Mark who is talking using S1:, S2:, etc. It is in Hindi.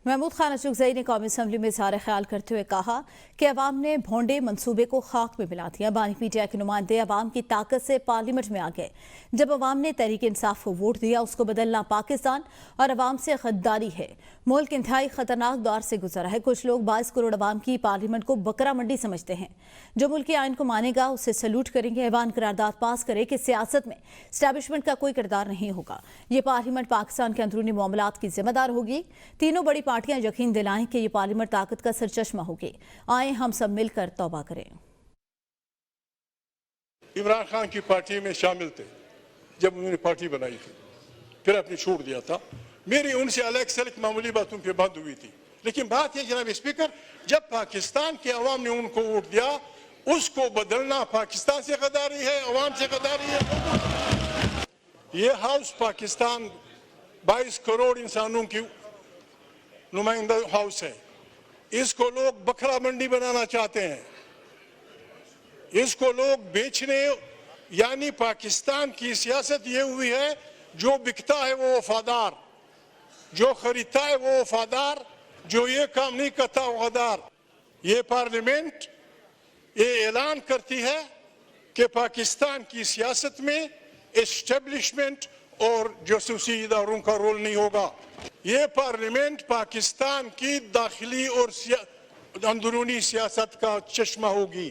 S1: महमूद खान अशोकज़ई ने कौमी असम्बली में इज़हार ख्याल करते हुए कहा कि अवाम ने भोंडे मंसूबे को खाक में मिला दिया। बानी पीटीआई के नुमाइंदे अवाम की ताकत से पार्लियामेंट में आ गए। जब अवाम ने तहरीक इंसाफ को वोट दिया, उसको बदलना पाकिस्तान और अवाम से गद्दारी है। मुल्क इंतहाई खतरनाक दौर से गुजरा है। कुछ लोग 22 करोड़ अवाम की पार्लियामेंट को बकरा मंडी समझते हैं। जो मुल्क के आइन को मानेगा उसे सल्यूट करेंगे। ऐवान करारदाद पास करे कि सियासत में एस्टैब्लिशमेंट का कोई किरदार नहीं होगा। ये पार्लियामेंट पाकिस्तान के अंदरूनी मामलात की जिम्मेदार होगी। तीनों बड़ी पार्टियां यकीन दिलाएं कि ये पार्लियामेंट ताकत का सरचश्मा होगी। आए हम सब मिलकर तौबा करें।
S2: इमरान खान की पार्टी में शामिल थे जब उन्होंने पार्टी बनाई थी, फिर अपनी छोड़ दिया था। मेरी उनसे अलग सलग मामूली बातों पे बंद हुई थी। लेकिन बात यह जनाब स्पीकर, जब पाकिस्तान के अवाम ने उनको वोट दिया, उसको बदलना पाकिस्तान से गद्दारी है, अवाम से गद्दारी है। ये हाउस पाकिस्तान 22 करोड़ इंसानों की नुमाइंदा हाउस है। इसको लोग बकरा मंडी बनाना चाहते हैं। इसको लोग बेचने, यानी पाकिस्तान की सियासत ये हुई है, जो बिकता है वो वफादार, जो खरीदता है वो वफादार, जो ये काम नहीं करता वो गद्दार। ये पार्लियामेंट ये ऐलान करती है कि पाकिस्तान की सियासत में एस्टेब्लिशमेंट और जासूसी इदारों का रोल नहीं होगा। ये पार्लियामेंट पाकिस्तान की दाखिली और अंदरूनी सियासत का चश्मा होगी।